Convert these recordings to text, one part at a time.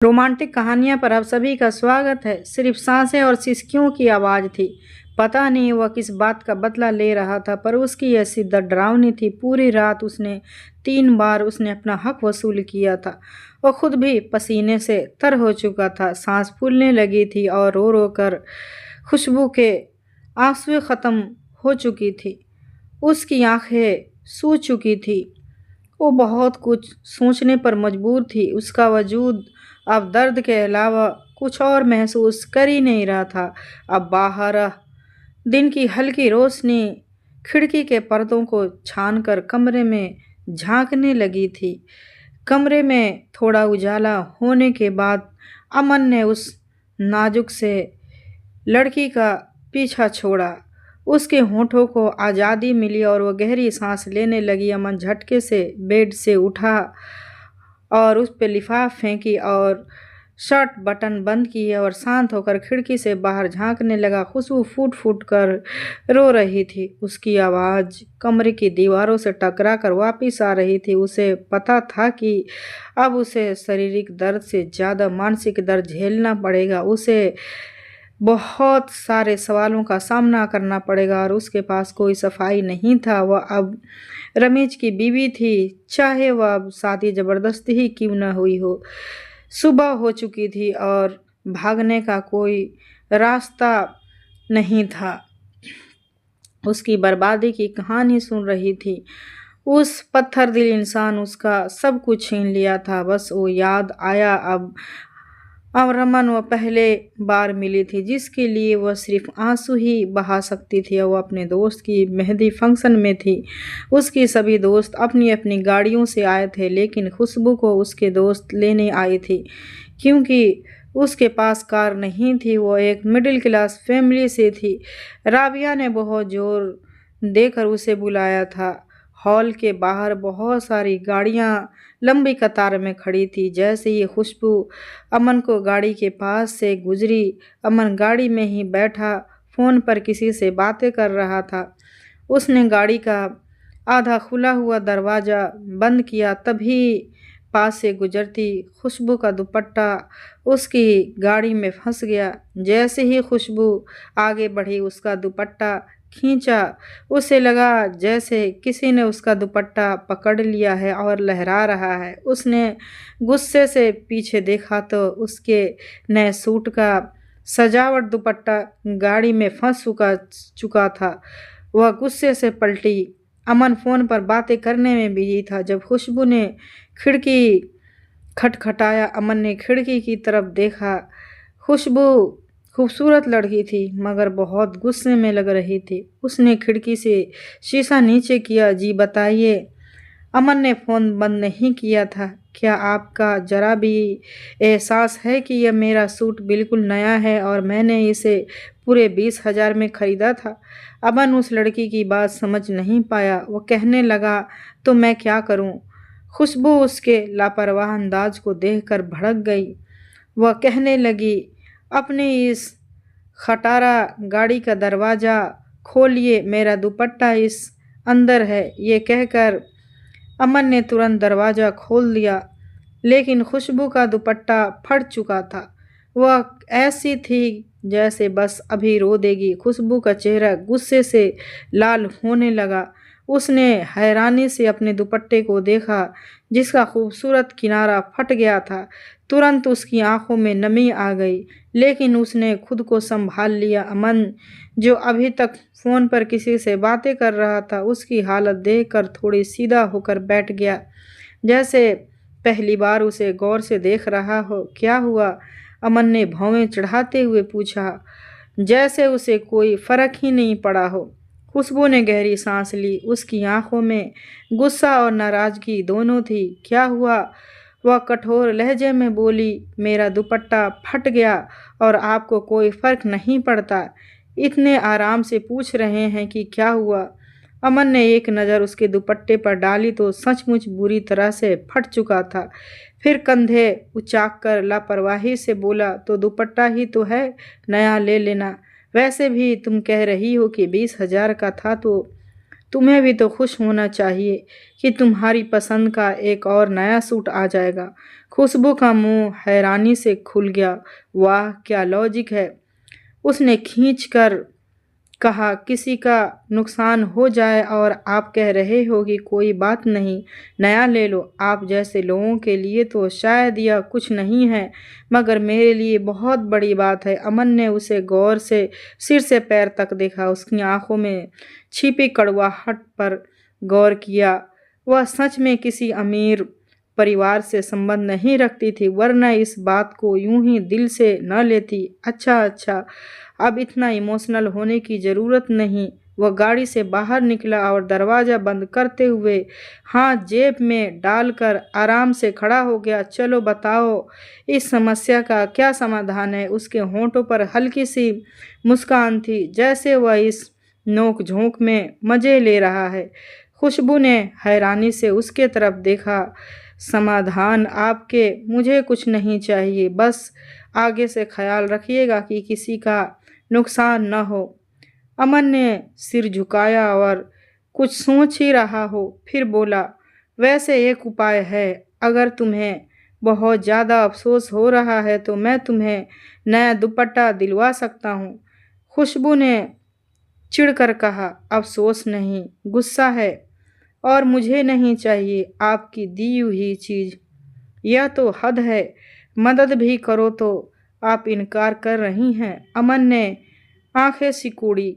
Romantic कहानियां पर आप सभी का स्वागत है। सिर्फ सांसें और सिसकियों की आवाज़ थी। पता नहीं वह किस बात का बदला ले रहा था, पर उसकी ऐसी डरावनी थी। पूरी रात उसने 3 बार उसने अपना हक वसूल किया था। वह खुद भी पसीने से तर हो चुका था, सांस फूलने लगी थी और रो रो कर खुशबू के आंसू ख़त्म हो चुकी थी। उसकी आंखें सूज चुकी थी। वो बहुत कुछ सोचने पर मजबूर थी। उसका वजूद अब दर्द के अलावा कुछ और महसूस कर ही नहीं रहा था। अब बाहर दिन की हल्की रोशनी खिड़की के पर्दों को छानकर कमरे में झांकने लगी थी। कमरे में थोड़ा उजाला होने के बाद अमन ने उस नाजुक से लड़की का पीछा छोड़ा। उसके होठों को आज़ादी मिली और वह गहरी सांस लेने लगी। अमन झटके से बेड से उठा और उस पे लिफाफ फेंकी और शर्ट बटन बंद किए और शांत होकर खिड़की से बाहर झांकने लगा। खुशबू फूट फूट कर रो रही थी। उसकी आवाज़ कमरे की दीवारों से टकरा कर वापस आ रही थी। उसे पता था कि अब उसे शारीरिक दर्द से ज़्यादा मानसिक दर्द झेलना पड़ेगा। उसे बहुत सारे सवालों का सामना करना पड़ेगा और उसके पास कोई सफाई नहीं था। वह अब रमेश की बीवी थी, चाहे वह अब शादी ज़बरदस्ती ही क्यों न हुई हो। सुबह हो चुकी थी और भागने का कोई रास्ता नहीं था। उसकी बर्बादी की कहानी सुन रही थी। उस पत्थर दिल इंसान उसका सब कुछ छीन लिया था। बस वो याद आया अब रमन वह पहले बार मिली थी, जिसके लिए वह सिर्फ आंसू ही बहा सकती थी। वो अपने दोस्त की मेहंदी फंक्शन में थी। उसकी सभी दोस्त अपनी अपनी गाड़ियों से आए थे, लेकिन खुशबू को उसके दोस्त लेने आई थी क्योंकि उसके पास कार नहीं थी। वो एक मिडिल क्लास फैमिली से थी। राबिया ने बहुत जोर देकर उसे बुलाया था। हॉल के बाहर बहुत सारी गाड़ियां लंबी कतार में खड़ी थी। जैसे ही खुशबू अमन को गाड़ी के पास से गुजरी, अमन गाड़ी में ही बैठा फ़ोन पर किसी से बातें कर रहा था। उसने गाड़ी का आधा खुला हुआ दरवाज़ा बंद किया, तभी पास से गुजरती खुशबू का दुपट्टा उसकी गाड़ी में फंस गया। जैसे ही खुशबू आगे बढ़ी, उसका दुपट्टा खींचा। उसे लगा जैसे किसी ने उसका दुपट्टा पकड़ लिया है और लहरा रहा है। उसने गुस्से से पीछे देखा तो उसके नए सूट का सजावट दुपट्टा गाड़ी में फंस चुका था। वह गुस्से से पलटी। अमन फ़ोन पर बातें करने में बिजी था। जब खुशबू ने खिड़की खटखटाया, अमन ने खिड़की की तरफ देखा। खुशबू खूबसूरत लड़की थी, मगर बहुत गुस्से में लग रही थी। उसने खिड़की से शीशा नीचे किया। जी बताइए। अमन ने फ़ोन बंद नहीं किया था। क्या आपका ज़रा भी एहसास है कि यह मेरा सूट बिल्कुल नया है और मैंने इसे पूरे 20,000 में ख़रीदा था? अमन उस लड़की की बात समझ नहीं पाया। वो कहने लगा, तो मैं क्या करूं? खुशबू उसके लापरवाह अंदाज को देखकर भड़क गई। वह कहने लगी, अपनी इस खटारा गाड़ी का दरवाज़ा खोलिए, मेरा दुपट्टा इस अंदर है। ये कहकर अमन ने तुरंत दरवाज़ा खोल दिया, लेकिन खुशबू का दुपट्टा फट चुका था। वह ऐसी थी जैसे बस अभी रो देगी। खुशबू का चेहरा गुस्से से लाल होने लगा। उसने हैरानी से अपने दुपट्टे को देखा, जिसका खूबसूरत किनारा फट गया था। तुरंत उसकी आंखों में नमी आ गई, लेकिन उसने खुद को संभाल लिया। अमन, जो अभी तक फ़ोन पर किसी से बातें कर रहा था, उसकी हालत देखकर थोड़ी सीधा होकर बैठ गया, जैसे पहली बार उसे गौर से देख रहा हो। क्या हुआ? अमन ने भौवें चढ़ाते हुए पूछा, जैसे उसे कोई फ़र्क ही नहीं पड़ा हो। खुशबू ने गहरी सांस ली। उसकी आंखों में गुस्सा और नाराज़गी दोनों थी। क्या हुआ? वह कठोर लहजे में बोली, मेरा दुपट्टा फट गया और आपको कोई फ़र्क नहीं पड़ता? इतने आराम से पूछ रहे हैं कि क्या हुआ? अमन ने एक नज़र उसके दुपट्टे पर डाली तो सचमुच बुरी तरह से फट चुका था। फिर कंधे उचाक कर लापरवाही से बोला, तो दुपट्टा ही तो है, नया ले लेना। वैसे भी तुम कह रही हो कि 20,000 का था, तो तुम्हें भी तो खुश होना चाहिए कि तुम्हारी पसंद का एक और नया सूट आ जाएगा। खुशबू का मुंह हैरानी से खुल गया। वाह, क्या लॉजिक है। उसने खींच कर कहा, किसी का नुकसान हो जाए और आप कह रहे हो कि कोई बात नहीं, नया ले लो। आप जैसे लोगों के लिए तो शायद यह कुछ नहीं है, मगर मेरे लिए बहुत बड़ी बात है। अमन ने उसे गौर से सिर से पैर तक देखा। उसकी आंखों में छिपी कड़वाहट पर गौर किया। वह सच में किसी अमीर परिवार से संबंध नहीं रखती थी, वरना इस बात को यूं ही दिल से न लेती। अच्छा अच्छा, अब इतना इमोशनल होने की ज़रूरत नहीं। वह गाड़ी से बाहर निकला और दरवाज़ा बंद करते हुए हाथ जेब में डालकर आराम से खड़ा हो गया। चलो बताओ, इस समस्या का क्या समाधान है। उसके होंठों पर हल्की सी मुस्कान थी, जैसे वह इस नोक झोंक में मज़े ले रहा है। खुशबू ने हैरानी से उसके तरफ देखा। समाधान आपके, मुझे कुछ नहीं चाहिए, बस आगे से ख्याल रखिएगा कि किसी का नुकसान न हो। अमन ने सिर झुकाया और कुछ सोच ही रहा हो, फिर बोला, वैसे एक उपाय है। अगर तुम्हें बहुत ज़्यादा अफसोस हो रहा है तो मैं तुम्हें नया दुपट्टा दिलवा सकता हूँ। खुशबू ने चिढ़कर कहा, अफसोस नहीं, गुस्सा है, और मुझे नहीं चाहिए आपकी दी हुई चीज़। यह तो हद है, मदद भी करो तो आप इनकार कर रही हैं। अमन ने आंखें सिकुड़ी।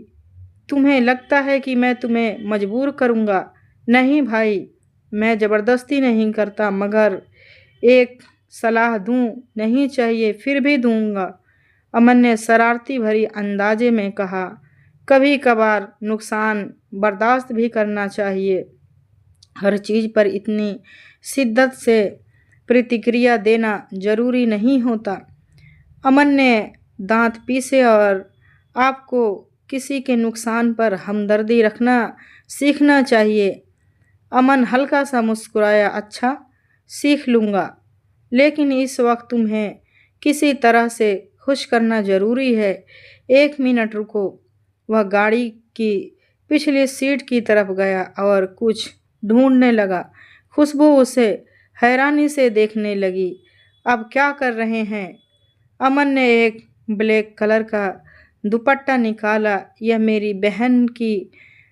तुम्हें लगता है कि मैं तुम्हें मजबूर करूंगा? नहीं भाई, मैं ज़बरदस्ती नहीं करता, मगर एक सलाह दूं? नहीं चाहिए, फिर भी दूंगा, अमन ने शरारती भरी अंदाजे में कहा। कभी कभार नुकसान बर्दाश्त भी करना चाहिए। हर चीज़ पर इतनी शिद्दत से प्रतिक्रिया देना जरूरी नहीं होता। अमन ने दांत पीसे और आपको किसी के नुकसान पर हमदर्दी रखना सीखना चाहिए। अमन हल्का सा मुस्कुराया, अच्छा, सीख लूँगा, लेकिन इस वक्त तुम्हें किसी तरह से खुश करना ज़रूरी है। एक मिनट रुको। वह गाड़ी की पिछली सीट की तरफ गया और कुछ ढूंढने लगा। खुशबू उसे हैरानी से देखने लगी। अब क्या कर रहे हैं? अमन ने एक ब्लैक कलर का दुपट्टा निकाला। यह मेरी बहन की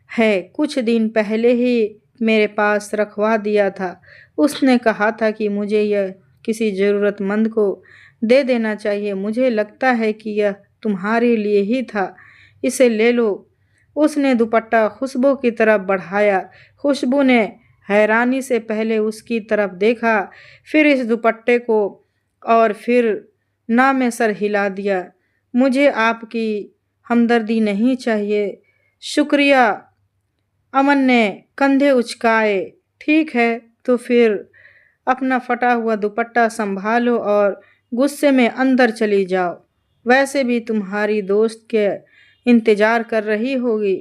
है, कुछ दिन पहले ही मेरे पास रखवा दिया था। उसने कहा था कि मुझे यह किसी ज़रूरतमंद को दे देना चाहिए। मुझे लगता है कि यह तुम्हारे लिए ही था, इसे ले लो। उसने दुपट्टा खुशबू की तरफ बढ़ाया। खुशबू ने हैरानी से पहले उसकी तरफ देखा, फिर इस दुपट्टे को, और फिर ना में सर हिला दिया। मुझे आपकी हमदर्दी नहीं चाहिए, शुक्रिया। अमन ने कंधे उचकाए। ठीक है, तो फिर अपना फटा हुआ दुपट्टा संभालो और गुस्से में अंदर चली जाओ। वैसे भी तुम्हारी दोस्त के इंतज़ार कर रही होगी।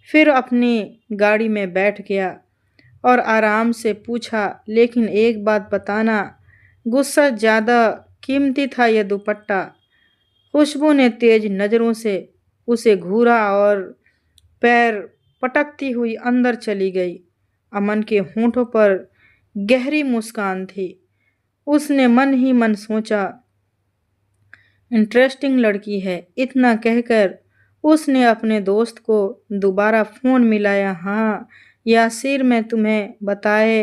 फिर अपनी गाड़ी में बैठ गया और आराम से पूछा, लेकिन एक बात बताना, गुस्सा ज़्यादा कीमती था यह दुपट्टा? खुशबू ने तेज नज़रों से उसे घूरा और पैर पटकती हुई अंदर चली गई। अमन के होंठों पर गहरी मुस्कान थी। उसने मन ही मन सोचा, इंटरेस्टिंग लड़की है। इतना कहकर उसने अपने दोस्त को दोबारा फ़ोन मिलाया। हाँ यासिर, मैं तुम्हें बताए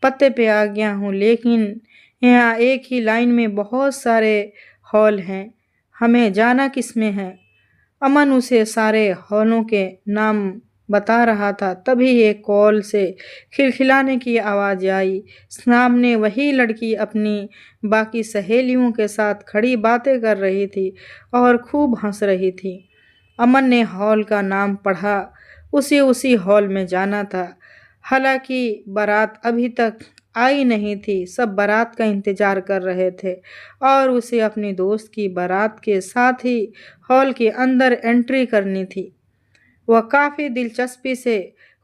पते पे आ गया हूँ, लेकिन यहाँ एक ही लाइन में बहुत सारे हॉल हैं, हमें जाना किस में है? अमन उसे सारे हॉलों के नाम बता रहा था, तभी एक कॉल से खिलखिलाने की आवाज़ आई। सामने वही लड़की अपनी बाकी सहेलियों के साथ खड़ी बातें कर रही थी और खूब हंस रही थी। अमन ने हॉल का नाम पढ़ा। उसे उसी हॉल में जाना था। हालांकि बारात अभी तक आई नहीं थी, सब बारात का इंतज़ार कर रहे थे और उसे अपनी दोस्त की बारात के साथ ही हॉल के अंदर एंट्री करनी थी। वह काफ़ी दिलचस्पी से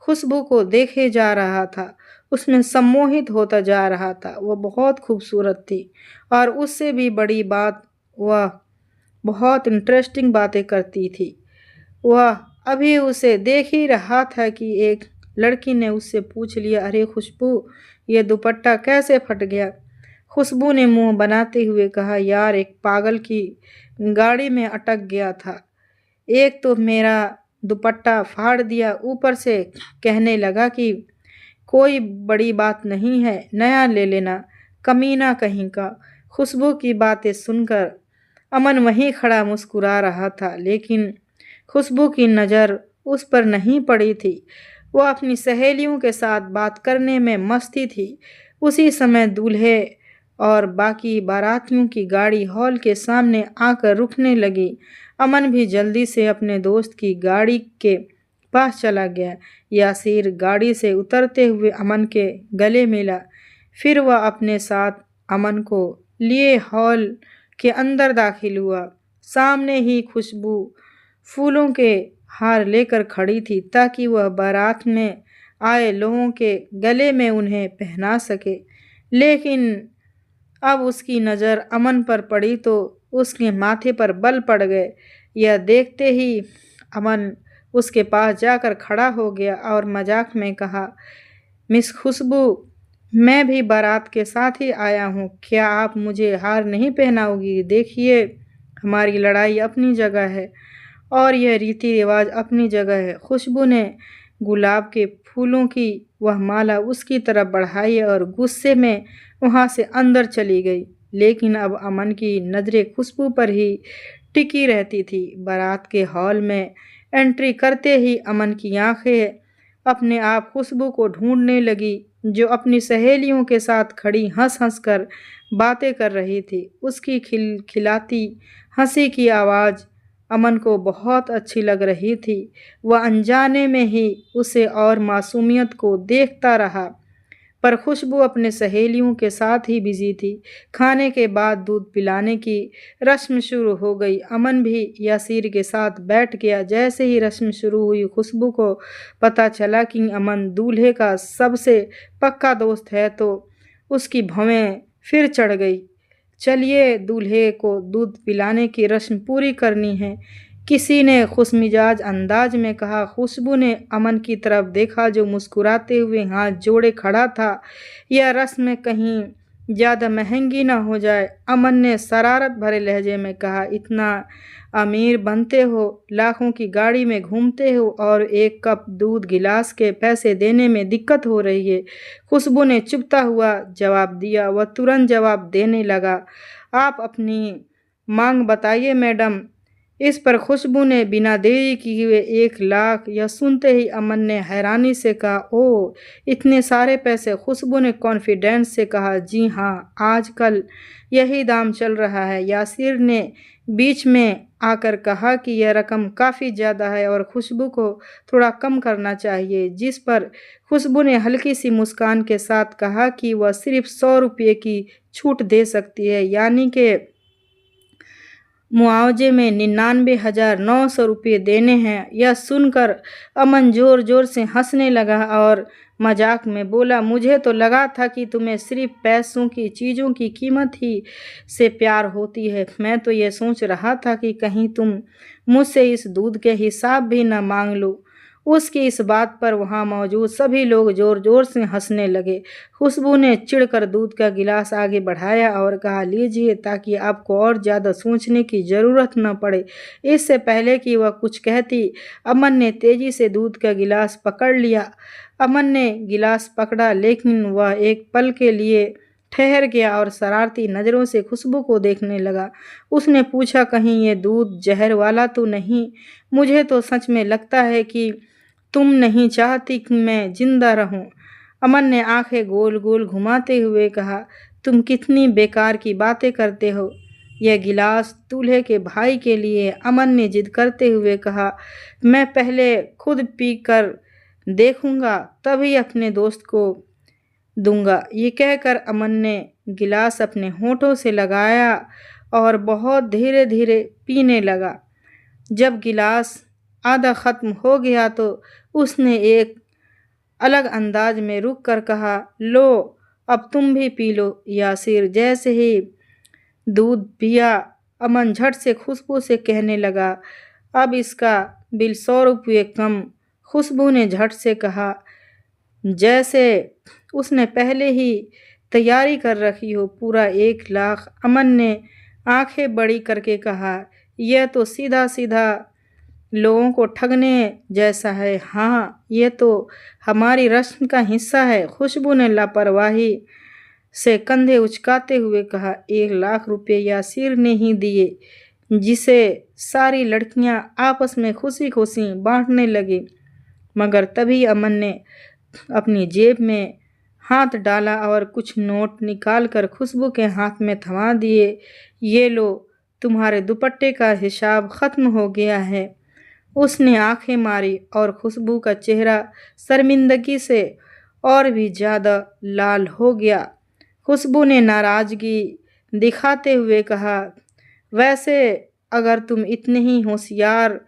खुशबू को देखे जा रहा था। उसमें सम्मोहित होता जा रहा था। वह बहुत खूबसूरत थी और उससे भी बड़ी बात, वह बहुत इंटरेस्टिंग बातें करती थी। वह अभी उसे देख ही रहा था कि एक लड़की ने उससे पूछ लिया, अरे खुशबू, ये दुपट्टा कैसे फट गया? खुशबू ने मुंह बनाते हुए कहा, यार एक पागल की गाड़ी में अटक गया था। एक तो मेरा दुपट्टा फाड़ दिया, ऊपर से कहने लगा कि कोई बड़ी बात नहीं है, नया ले लेना, कमीना कहीं का। खुशबू की बातें सुनकर अमन वहीं खड़ा मुस्कुरा रहा था, लेकिन खुशबू की नज़र उस पर नहीं पड़ी थी। वह अपनी सहेलियों के साथ बात करने में मस्ती थी। उसी समय दूल्हे और बाकी बारातियों की गाड़ी हॉल के सामने आकर रुकने लगी। अमन भी जल्दी से अपने दोस्त की गाड़ी के पास चला गया। यासिर गाड़ी से उतरते हुए अमन के गले मिला। फिर वह अपने साथ अमन को लिए हॉल के अंदर दाखिल हुआ। सामने ही खुशबू फूलों के हार लेकर खड़ी थी ताकि वह बारात में आए लोगों के गले में उन्हें पहना सके। लेकिन अब उसकी नज़र अमन पर पड़ी तो उसके माथे पर बल पड़ गए। यह देखते ही अमन उसके पास जाकर खड़ा हो गया और मजाक में कहा, मिस खुशबू, मैं भी बारात के साथ ही आया हूँ, क्या आप मुझे हार नहीं पहनाओगी? देखिए, हमारी लड़ाई अपनी जगह है और यह रीति रिवाज अपनी जगह है। खुशबू ने गुलाब के फूलों की वह माला उसकी तरफ बढ़ाई और गुस्से में वहाँ से अंदर चली गई। लेकिन अब अमन की नज़रें खुशबू पर ही टिकी रहती थी। बारात के हॉल में एंट्री करते ही अमन की आंखें अपने आप खुशबू को ढूंढने लगी, जो अपनी सहेलियों के साथ खड़ी हंस हंस कर बातें कर रही थी। उसकी खिलखिलाती हंसी की आवाज़ अमन को बहुत अच्छी लग रही थी। वह अनजाने में ही उसे और मासूमियत को देखता रहा, पर खुशबू अपने सहेलियों के साथ ही बिजी थी। खाने के बाद दूध पिलाने की रस्म शुरू हो गई। अमन भी यासिर के साथ बैठ गया। जैसे ही रस्म शुरू हुई, खुशबू को पता चला कि अमन दूल्हे का सबसे पक्का दोस्त है, तो उसकी भवें फिर चढ़ गई। चलिए, दूल्हे को दूध पिलाने की रस्म पूरी करनी है, किसी ने खुशमिजाज अंदाज में कहा। खुशबू ने अमन की तरफ देखा, जो मुस्कुराते हुए हाथ जोड़े खड़ा था। यह रस्म कहीं ज़्यादा महंगी ना हो जाए, अमन ने शरारत भरे लहजे में कहा। इतना अमीर बनते हो, लाखों की गाड़ी में घूमते हो और एक कप दूध गिलास के पैसे देने में दिक्कत हो रही है। खुशबू ने चुभता हुआ जवाब दिया। वह तुरंत जवाब देने लगा, आप अपनी मांग बताइए मैडम। इस पर खुशबू ने बिना देरी किए हुए 1 लाख, यह सुनते ही अमन ने हैरानी से कहा, ओह, इतने सारे पैसे? खुशबू ने कॉन्फिडेंस से कहा, जी हाँ, आजकल यही दाम चल रहा है। यासिर ने बीच में आकर कहा कि यह रकम काफ़ी ज़्यादा है और खुशबू को थोड़ा कम करना चाहिए, जिस पर खुशबू ने हल्की सी मुस्कान के साथ कहा कि वह सिर्फ 100 रुपये की छूट दे सकती है, यानी कि मुआवजे में 99,900 रुपये देने हैं। यह सुनकर अमन जोर जोर से हंसने लगा और मजाक में बोला, मुझे तो लगा था कि तुम्हें सिर्फ पैसों की, चीज़ों की कीमत ही से प्यार होती है। मैं तो ये सोच रहा था कि कहीं तुम मुझसे इस दूध के हिसाब भी न मांग लो। उसकी इस बात पर वहाँ मौजूद सभी लोग जोर जोर से हंसने लगे। खुशबू ने चिढ़कर दूध का गिलास आगे बढ़ाया और कहा, लीजिए, ताकि आपको और ज़्यादा सोचने की ज़रूरत न पड़े। इससे पहले कि वह कुछ कहती, अमन ने तेज़ी से दूध का गिलास पकड़ लिया। अमन ने गिलास पकड़ा, लेकिन वह एक पल के लिए ठहर गया और शरारती नज़रों से खुशबू को देखने लगा। उसने पूछा, कहीं ये दूध जहर वाला तो नहीं? मुझे तो सच में लगता है कि तुम नहीं चाहती कि मैं जिंदा रहूं। अमन ने आंखें गोल गोल घुमाते हुए कहा, तुम कितनी बेकार की बातें करते हो। यह गिलास दूल्हे के भाई के लिए, अमन ने जिद करते हुए कहा। मैं पहले खुद पी कर देखूंगा, तभी अपने दोस्त को दूंगा। ये कहकर अमन ने गिलास अपने होठों से लगाया और बहुत धीरे धीरे पीने लगा। जब गिलास आधा ख़त्म हो गया तो उसने एक अलग अंदाज में रुक कर कहा, लो, अब तुम भी पी लो। यासिर जैसे ही दूध पिया, अमन झट से खुशबू से कहने लगा, अब इसका बिल 100 रुपये कम। खुशबू ने झट से कहा, जैसे उसने पहले ही तैयारी कर रखी हो। पूरा 1 लाख। अमन ने आंखें बड़ी करके कहा, यह तो सीधा सीधा लोगों को ठगने जैसा है। हाँ, ये तो हमारी रस्म का हिस्सा है। खुशबू ने लापरवाही से कंधे उचकाते हुए कहा, 1 लाख रुपये यासिर ने ही दिए, जिसे सारी लड़कियां आपस में खुशी खुशी बांटने लगी। मगर तभी अमन ने अपनी जेब में हाथ डाला और कुछ नोट निकालकर खुशबू के हाथ में थमा दिए। ये लो, तुम्हारे दुपट्टे का हिसाब खत्म हो गया है। उसने आंखें मारी और खुशबू का चेहरा शर्मिंदगी से और भी ज़्यादा लाल हो गया। खुशबू ने नाराज़गी दिखाते हुए कहा, वैसे अगर तुम इतने ही होशियार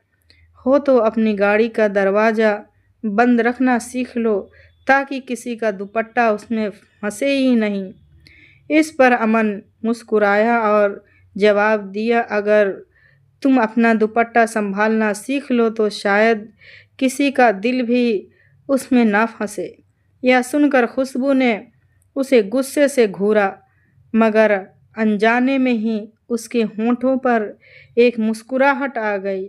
हो तो अपनी गाड़ी का दरवाज़ा बंद रखना सीख लो, ताकि किसी का दुपट्टा उसमें फंसे ही नहीं। इस पर अमन मुस्कुराया और जवाब दिया, अगर तुम अपना दुपट्टा संभालना सीख लो तो शायद किसी का दिल भी उसमें ना फंसे। यह सुनकर खुशबू ने उसे गुस्से से घूरा, मगर अनजाने में ही उसके होंठों पर एक मुस्कुराहट आ गई।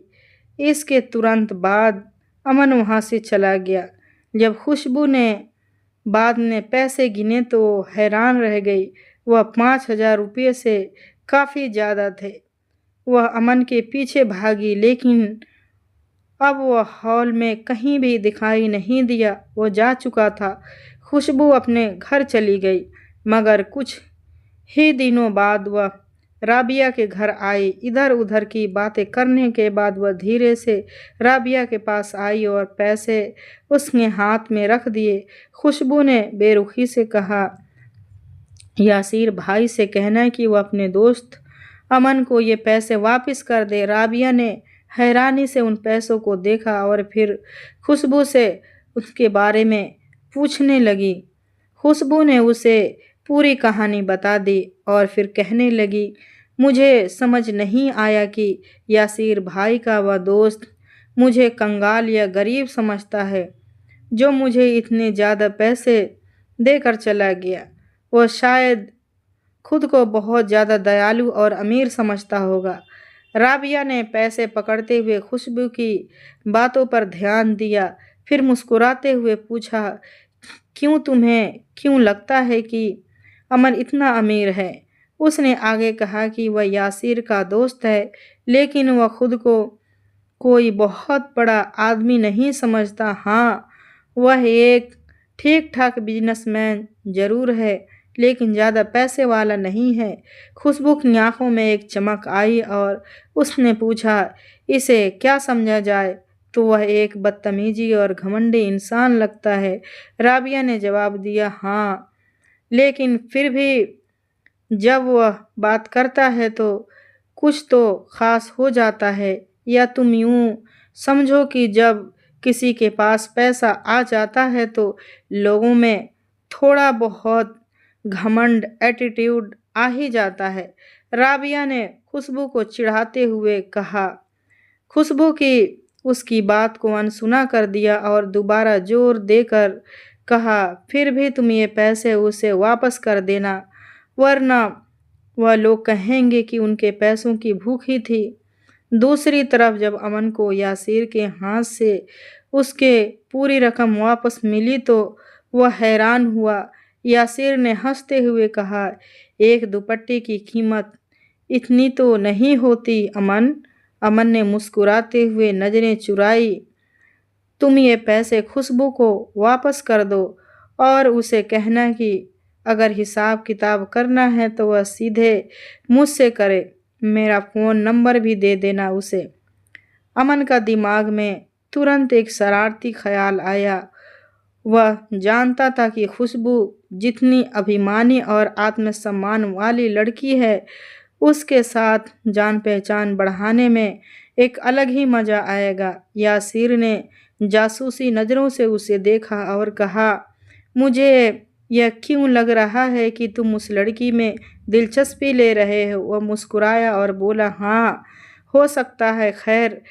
इसके तुरंत बाद अमन वहाँ से चला गया। जब खुशबू ने बाद में पैसे गिने तो हैरान रह गई। वह 5,000 रुपये से काफ़ी ज़्यादा थे। वह अमन के पीछे भागी, लेकिन अब वह हॉल में कहीं भी दिखाई नहीं दिया। वो जा चुका था। खुशबू अपने घर चली गई, मगर कुछ ही दिनों बाद वह राबिया के घर आई। इधर उधर की बातें करने के बाद वह धीरे से राबिया के पास आई और पैसे उसके हाथ में रख दिए। खुशबू ने बेरुखी से कहा, यासिर भाई से कहना कि वह अपने दोस्त अमन को ये पैसे वापस कर दे। राबिया ने हैरानी से उन पैसों को देखा और फिर खुशबू से उसके बारे में पूछने लगी। खुशबू ने उसे पूरी कहानी बता दी और फिर कहने लगी, मुझे समझ नहीं आया कि यासिर भाई का वह दोस्त मुझे कंगाल या गरीब समझता है, जो मुझे इतने ज़्यादा पैसे देकर चला गया। वह शायद खुद को बहुत ज़्यादा दयालु और अमीर समझता होगा। राबिया ने पैसे पकड़ते हुए खुशबू की बातों पर ध्यान दिया, फिर मुस्कुराते हुए पूछा, तुम्हें क्यों लगता है कि अमन इतना अमीर है? उसने आगे कहा कि वह यासिर का दोस्त है, लेकिन वह खुद को कोई बहुत बड़ा आदमी नहीं समझता। हाँ, वह एक ठीक ठाक बिजनेसमैन ज़रूर है, लेकिन ज़्यादा पैसे वाला नहीं है। खुशबू की आंखों में एक चमक आई और उसने पूछा, इसे क्या समझा जाए? तो वह एक बदतमीजी और घमंडी इंसान लगता है। राबिया ने जवाब दिया, हाँ, लेकिन फिर भी जब वह बात करता है तो कुछ तो ख़ास हो जाता है। या तुम यूँ समझो कि जब किसी के पास पैसा आ जाता है तो लोगों में थोड़ा बहुत घमंड एटीट्यूड आ ही जाता है। राबिया ने खुशबू को चिढ़ाते हुए कहा। खुशबू की उसकी बात को अनसुना कर दिया और दोबारा जोर देकर कहा, फिर भी तुम ये पैसे उसे वापस कर देना, वरना वह लोग कहेंगे कि उनके पैसों की भूख ही थी। दूसरी तरफ जब अमन को यासिर के हाथ से उसके पूरी रकम वापस मिली तो वह हैरान हुआ। यासिर ने हंसते हुए कहा, एक दुपट्टे की कीमत इतनी तो नहीं होती अमन। अमन ने मुस्कुराते हुए नज़रें चुराई। तुम ये पैसे खुशबू को वापस कर दो और उसे कहना कि अगर हिसाब किताब करना है तो वह सीधे मुझसे करे। मेरा फ़ोन नंबर भी दे देना उसे। अमन का दिमाग में तुरंत एक शरारती ख्याल आया। वह जानता था कि खुशबू जितनी अभिमानी और आत्मसम्मान वाली लड़की है, उसके साथ जान पहचान बढ़ाने में एक अलग ही मज़ा आएगा। यासिर ने जासूसी नज़रों से उसे देखा और कहा, मुझे यह क्यों लग रहा है कि तुम उस लड़की में दिलचस्पी ले रहे हो। वह मुस्कुराया और बोला, हाँ, हो सकता है। खैर,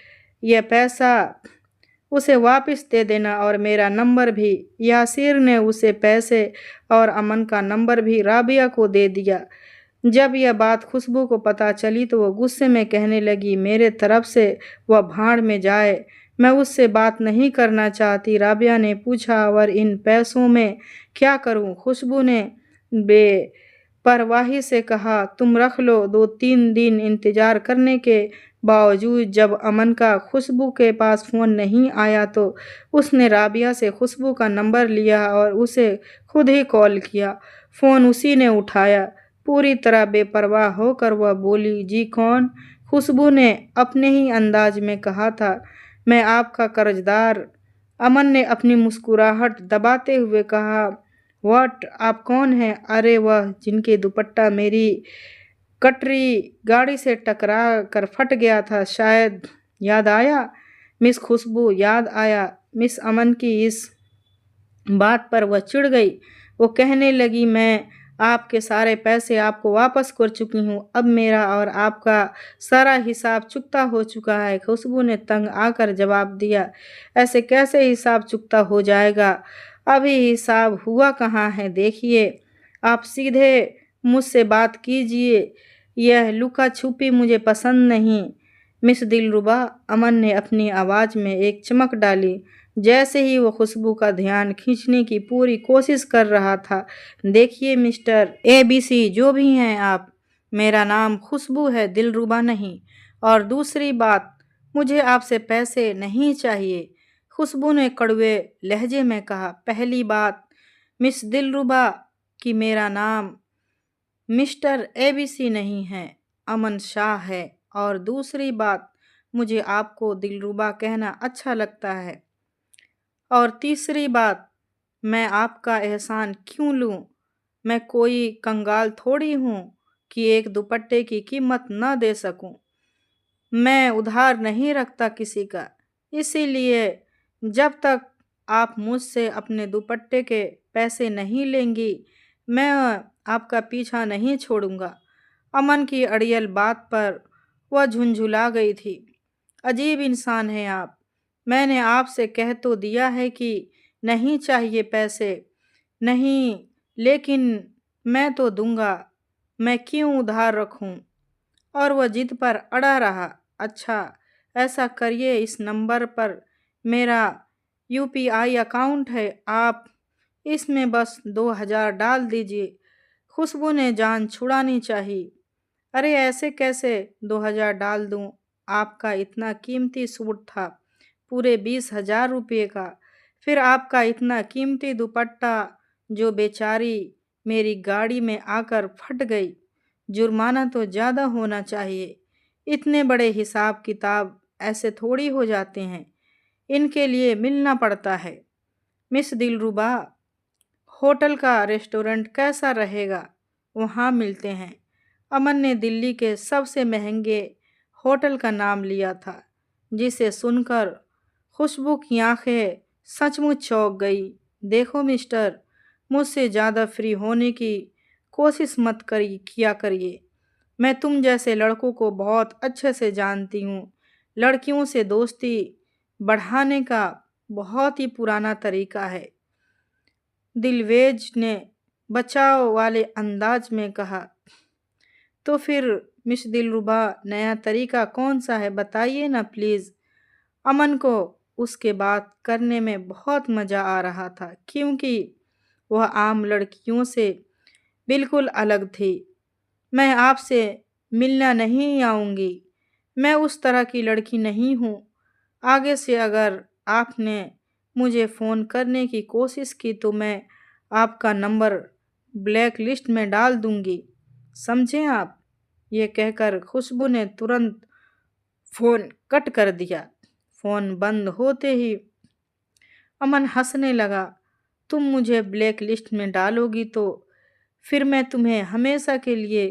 यह पैसा उसे वापस दे देना और मेरा नंबर भी। यासिर ने उसे पैसे और अमन का नंबर भी राबिया को दे दिया। जब यह बात खुशबू को पता चली तो वो गुस्से में कहने लगी, मेरे तरफ से वह भाड़ में जाए, मैं उससे बात नहीं करना चाहती। राबिया ने पूछा, और इन पैसों में क्या करूं? खुशबू ने बेपरवाही से कहा, तुम रख लो। 2-3 दिन इंतजार करने के बावजूद जब अमन का खुशबू के पास फ़ोन नहीं आया तो उसने राबिया से खुशबू का नंबर लिया और उसे खुद ही कॉल किया। फ़ोन उसी ने उठाया। पूरी तरह बेपरवाह होकर वह बोली, जी कौन? खुशबू ने अपने ही अंदाज में कहा था, मैं आपका कर्जदार। अमन ने अपनी मुस्कुराहट दबाते हुए कहा, व्हाट, आप कौन हैं? अरे वह जिनके दुपट्टा मेरी कटरी गाड़ी से टकरा कर फट गया था, शायद याद आया? मिस खुशबू, याद आया। मिस अमन की इस बात पर वह चिढ़ गई। वो कहने लगी, मैं आपके सारे पैसे आपको वापस कर चुकी हूँ। अब मेरा और आपका सारा हिसाब चुकता हो चुका है। खुशबू ने तंग आकर जवाब दिया, ऐसे कैसे हिसाब चुकता हो जाएगा? अभी हिसाब हुआ कहाँ है? देखिए, आप सीधे मुझसे बात कीजिए। यह लुका छुपी मुझे पसंद नहीं। मिस दिलरुबा, अमन ने अपनी आवाज़ में एक चमक डाली। जैसे ही वो खुशबू का ध्यान खींचने की पूरी कोशिश कर रहा था, देखिए मिस्टर ABC, जो भी हैं आप, मेरा नाम खुशबू है, दिलरुबा नहीं। और दूसरी बात, मुझे आपसे पैसे नहीं चाहिए। खुशबू ने कड़वे लहजे में कहा, पहली बात मिस दिलरुबा कि मेरा नाम मिस्टर ABC नहीं है, अमन शाह है। और दूसरी बात, मुझे आपको दिलरुबा कहना अच्छा लगता है। और तीसरी बात, मैं आपका एहसान क्यों लूं? मैं कोई कंगाल थोड़ी हूँ कि एक दुपट्टे की कीमत न दे सकूं। मैं उधार नहीं रखता किसी का। इसीलिए जब तक आप मुझसे अपने दुपट्टे के पैसे नहीं लेंगी, मैं आपका पीछा नहीं छोड़ूंगा। अमन की अड़ियल बात पर वह झुंझुला गई थी। अजीब इंसान हैं आप। मैंने आपसे कह तो दिया है कि नहीं चाहिए पैसे। नहीं, लेकिन मैं तो दूंगा। मैं क्यों उधार रखूं? और वह जिद पर अड़ा रहा। अच्छा, ऐसा करिए, इस नंबर पर मेरा UPI अकाउंट है, आप इसमें बस 2,000 डाल दीजिए। खुशबू ने जान छुड़ानी चाहिए। अरे ऐसे कैसे 2,000 डाल दूं? आपका इतना कीमती सूट था, पूरे 20,000 रुपये का। फिर आपका इतना कीमती दुपट्टा जो बेचारी मेरी गाड़ी में आकर फट गई। जुर्माना तो ज़्यादा होना चाहिए। इतने बड़े हिसाब किताब ऐसे थोड़ी हो जाते हैं, इनके लिए मिलना पड़ता है। मिस दिलरुबा, होटल का रेस्टोरेंट कैसा रहेगा? वहाँ मिलते हैं। अमन ने दिल्ली के सबसे महंगे होटल का नाम लिया था, जिसे सुनकर खुशबू की आंखें सचमुच चौंक गई। देखो मिस्टर, मुझसे ज़्यादा फ्री होने की कोशिश मत किया करिए। मैं तुम जैसे लड़कों को बहुत अच्छे से जानती हूँ। लड़कियों से दोस्ती बढ़ाने का बहुत ही पुराना तरीका है। दिलवेज ने बचाव वाले अंदाज में कहा, तो फिर मिस दिलरुबा, नया तरीका कौन सा है? बताइए ना प्लीज़। अमन को उसके बात करने में बहुत मज़ा आ रहा था, क्योंकि वह आम लड़कियों से बिल्कुल अलग थी। मैं आपसे मिलना नहीं आऊँगी। मैं उस तरह की लड़की नहीं हूँ। आगे से अगर आपने मुझे फ़ोन करने की कोशिश की तो मैं आपका नंबर ब्लैक लिस्ट में डाल दूँगी। समझें आप? ये कहकर खुशबू ने तुरंत फ़ोन कट कर दिया। फ़ोन बंद होते ही अमन हंसने लगा। तुम मुझे ब्लैक लिस्ट में डालोगी तो फिर मैं तुम्हें हमेशा के लिए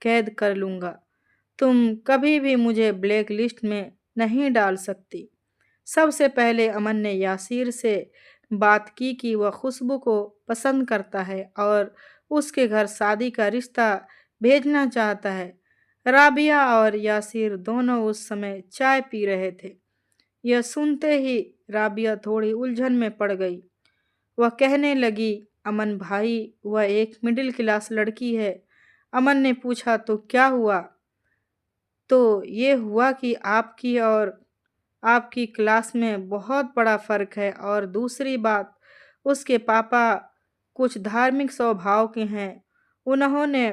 कैद कर लूँगा। तुम कभी भी मुझे ब्लैक लिस्ट में नहीं डाल सकती। सबसे पहले अमन ने यासिर से बात की कि वह खुशबू को पसंद करता है और उसके घर शादी का रिश्ता भेजना चाहता है। राबिया और यासिर दोनों उस समय चाय पी रहे थे। यह सुनते ही राबिया थोड़ी उलझन में पड़ गई। वह कहने लगी, अमन भाई, वह एक मिडिल क्लास लड़की है। अमन ने पूछा, तो क्या हुआ? तो ये हुआ कि आपकी और आपकी क्लास में बहुत बड़ा फर्क है, और दूसरी बात, उसके पापा कुछ धार्मिक स्वभाव के हैं। उन्होंने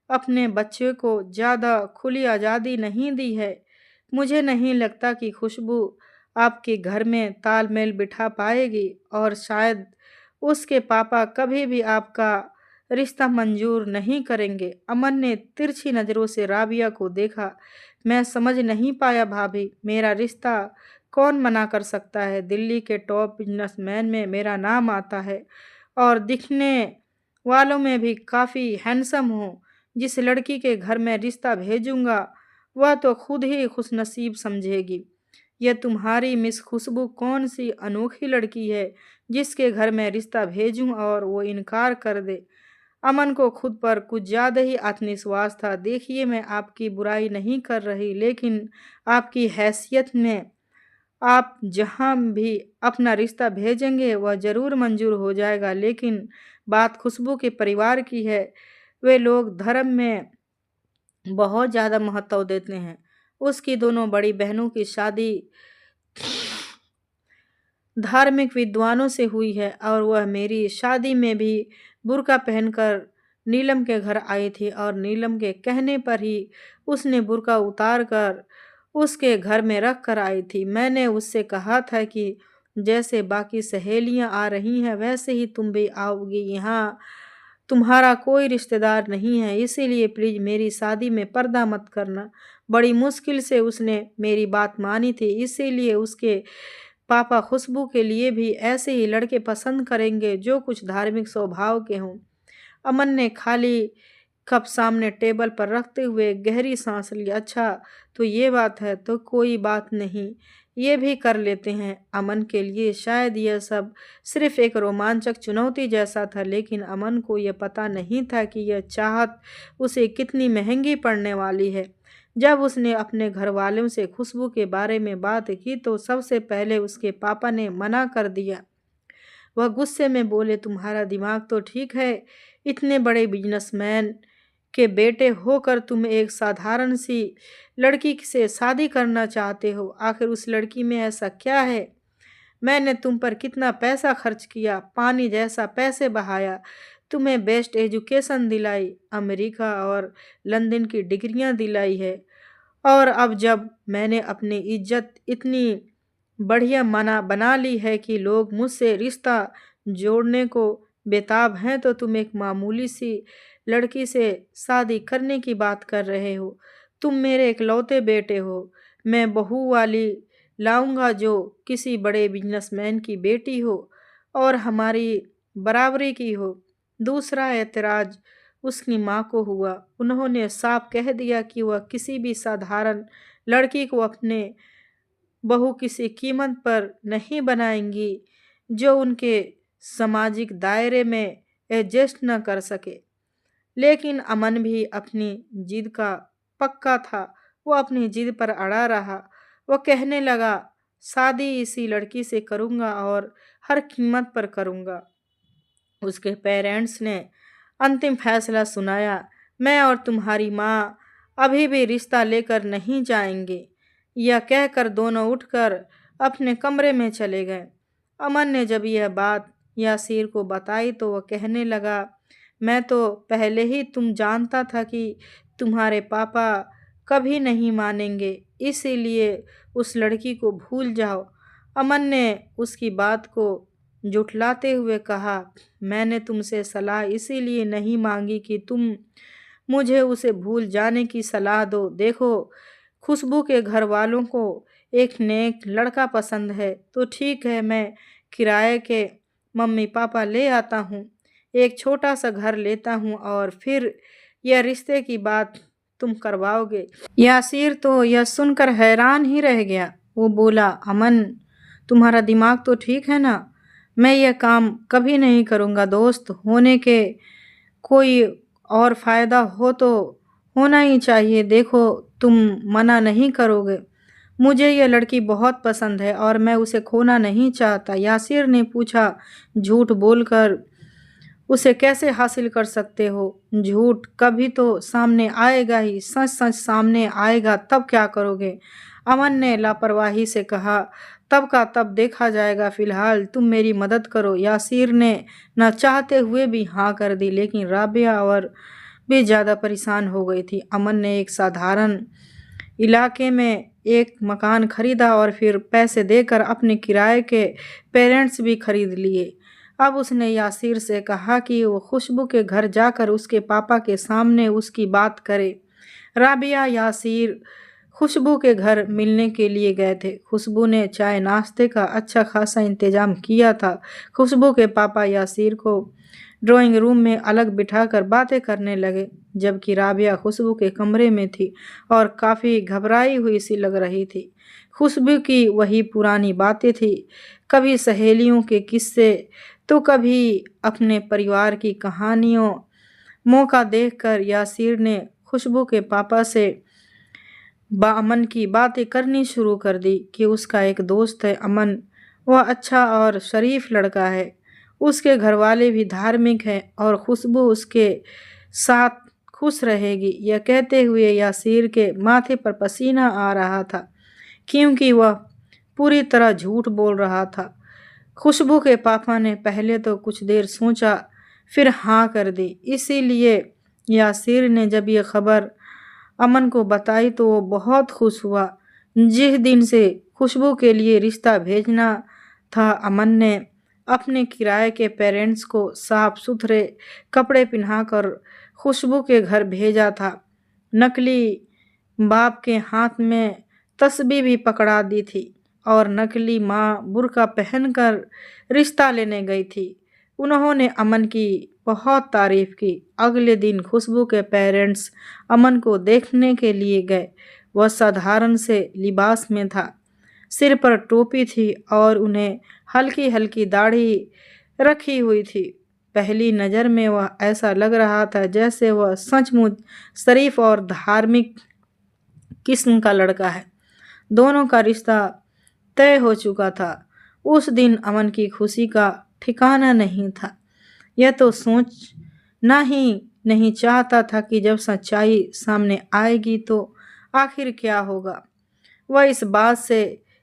अपने बच्चे को ज़्यादा खुली आज़ादी नहीं दी है। मुझे नहीं लगता कि खुशबू आपके घर में तालमेल बिठा पाएगी, और शायद उसके पापा कभी भी आपका रिश्ता मंजूर नहीं करेंगे। अमन ने तिरछी नज़रों से राबिया को देखा। मैं समझ नहीं पाया भाभी, मेरा रिश्ता कौन मना कर सकता है? दिल्ली के टॉप बिजनेसमैन में मेरा नाम आता है, और दिखने वालों में भी काफ़ी हैंडसम हूँ। जिस लड़की के घर में रिश्ता भेजूंगा वह तो खुद ही खुशनसीब समझेगी। यह तुम्हारी मिस खुशबू कौन सी अनोखी लड़की है जिसके घर में रिश्ता भेजूं और वो इनकार कर दे? अमन को खुद पर कुछ ज़्यादा ही आत्मविश्वास था। देखिए, मैं आपकी बुराई नहीं कर रही, लेकिन आपकी हैसियत में आप जहाँ भी अपना रिश्ता भेजेंगे वह ज़रूर मंजूर हो जाएगा। लेकिन बात खुशबू के परिवार की है। वे लोग धर्म में बहुत ज़्यादा महत्व देते हैं। उसकी दोनों बड़ी बहनों की शादी धार्मिक विद्वानों से हुई है, और वह मेरी शादी में भी बुर्का पहनकर नीलम के घर आई थी, और नीलम के कहने पर ही उसने बुर्का उतार कर उसके घर में रख कर आई थी। मैंने उससे कहा था कि जैसे बाकी सहेलियां आ रही हैं वैसे ही तुम भी आओगी। यहाँ तुम्हारा कोई रिश्तेदार नहीं है, इसीलिए प्लीज मेरी शादी में पर्दा मत करना। बड़ी मुश्किल से उसने मेरी बात मानी थी, इसीलिए उसके पापा खुशबू के लिए भी ऐसे ही लड़के पसंद करेंगे जो कुछ धार्मिक स्वभाव के हों। अमन ने खाली कप सामने टेबल पर रखते हुए गहरी सांस ली। अच्छा, तो ये बात है, तो कोई बात नहीं, ये भी कर लेते हैं। अमन के लिए शायद यह सब सिर्फ एक रोमांचक चुनौती जैसा था, लेकिन अमन को यह पता नहीं था कि यह चाहत उसे कितनी महंगी पड़ने वाली है। जब उसने अपने घर वालों से खुशबू के बारे में बात की तो सबसे पहले उसके पापा ने मना कर दिया। वह गुस्से में बोले, तुम्हारा दिमाग तो ठीक है, इतने बड़े बिजनेसमैन के बेटे होकर तुम एक साधारण सी लड़की से शादी करना चाहते हो? आखिर उस लड़की में ऐसा क्या है? मैंने तुम पर कितना पैसा खर्च किया, पानी जैसा पैसे बहाया, तुम्हें बेस्ट एजुकेशन दिलाई, अमेरिका और लंदन की डिग्रियां दिलाई है, और अब जब मैंने अपनी इज्जत इतनी बढ़िया मना बना ली है कि लोग मुझसे रिश्ता जोड़ने को बेताब हैं, तो तुम एक मामूली सी लड़की से शादी करने की बात कर रहे हो? तुम मेरे इकलौते बेटे हो। मैं बहू वाली लाऊंगा जो किसी बड़े बिजनेसमैन की बेटी हो और हमारी बराबरी की हो। दूसरा एतराज उसकी माँ को हुआ। उन्होंने साफ कह दिया कि वह किसी भी साधारण लड़की को अपने बहू किसी कीमत पर नहीं बनाएंगी जो उनके सामाजिक दायरे में एडजस्ट न कर सके। लेकिन अमन भी अपनी जिद का पक्का था। वो अपनी जिद पर अड़ा रहा। वो कहने लगा, शादी इसी लड़की से करूँगा और हर कीमत पर करूँगा। उसके पेरेंट्स ने अंतिम फैसला सुनाया। मैं और तुम्हारी माँ अभी भी रिश्ता लेकर नहीं जाएंगे। यह कहकर दोनों उठकर अपने कमरे में चले गए। अमन ने जब यह बात यासीर को बताई तो वह कहने लगा, मैं तो पहले ही तुम जानता था कि तुम्हारे पापा कभी नहीं मानेंगे, इसीलिए उस लड़की को भूल जाओ। अमन ने उसकी बात को जुठलाते हुए कहा, मैंने तुमसे सलाह इसीलिए नहीं मांगी कि तुम मुझे उसे भूल जाने की सलाह दो। देखो, खुशबू के घर वालों को एक नेक लड़का पसंद है तो ठीक है, मैं किराए के मम्मी पापा ले आता हूँ, एक छोटा सा घर लेता हूँ, और फिर यह रिश्ते की बात तुम करवाओगे। यासीर तो यह सुनकर हैरान ही रह गया। वो बोला, अमन, तुम्हारा दिमाग तो ठीक है ना? मैं यह काम कभी नहीं करूँगा। दोस्त होने के कोई और फ़ायदा हो तो होना ही चाहिए। देखो, तुम मना नहीं करोगे। मुझे यह लड़की बहुत पसंद है और मैं उसे खोना नहीं चाहता। यासिर ने पूछा, झूठ बोलकर उसे कैसे हासिल कर सकते हो? झूठ कभी तो सामने आएगा ही, सच सच सामने आएगा तब क्या करोगे? अमन ने लापरवाही से कहा, तब का तब देखा जाएगा, फिलहाल तुम मेरी मदद करो। यासिर ने न चाहते हुए भी हाँ कर दी, लेकिन राबिया और भी ज़्यादा परेशान हो गई थी। अमन ने एक साधारण इलाके में एक मकान खरीदा और फिर पैसे देकर अपने किराए के पेरेंट्स भी खरीद लिए। अब उसने यासिर से कहा कि वो खुशबू के घर जाकर उसके पापा के सामने उसकी बात करे। राबिया यासिर खुशबू के घर मिलने के लिए गए थे। खुशबू ने चाय नाश्ते का अच्छा खासा इंतजाम किया था। खुशबू के पापा यासिर को ड्राइंग रूम में अलग बिठाकर बातें करने लगे, जबकि राबिया खुशबू के कमरे में थी और काफ़ी घबराई हुई सी लग रही थी। खुशबू की वही पुरानी बातें थी, कभी सहेलियों के किस्से तो कभी अपने परिवार की कहानियों। मौका देखकर यासिर ने खुशबू के पापा से अमन की बातें करनी शुरू कर दी कि उसका एक दोस्त है अमन, वह अच्छा और शरीफ लड़का है, उसके घर वाले भी धार्मिक हैं और खुशबू उसके साथ खुश रहेगी। यह कहते हुए यासिर के माथे पर पसीना आ रहा था, क्योंकि वह पूरी तरह झूठ बोल रहा था। खुशबू के पापा ने पहले तो कुछ देर सोचा, फिर हाँ कर दी। इसीलिए यासिर ने जब यह खबर अमन को बताई तो वो बहुत खुश हुआ। जिस दिन से खुशबू के लिए रिश्ता भेजना था, अमन ने अपने किराए के पेरेंट्स को साफ सुथरे कपड़े पहनाकर खुशबू के घर भेजा था। नकली बाप के हाथ में तस्बीह भी पकड़ा दी थी और नकली माँ बुर्का पहनकर रिश्ता लेने गई थी। उन्होंने अमन की बहुत तारीफ की। अगले दिन खुशबू के पेरेंट्स अमन को देखने के लिए गए। वह साधारण से लिबास में था, सिर पर टोपी थी और उन्हें हल्की हल्की दाढ़ी रखी हुई थी। पहली नज़र में वह ऐसा लग रहा था जैसे वह सचमुच शरीफ और धार्मिक किस्म का लड़का है। दोनों का रिश्ता तय हो चुका था। उस दिन अमन की खुशी का ठिकाना नहीं था। यह तो सोचना ही नहीं चाहता था कि जब सच्चाई सामने आएगी तो आखिर क्या होगा। वह इस बात से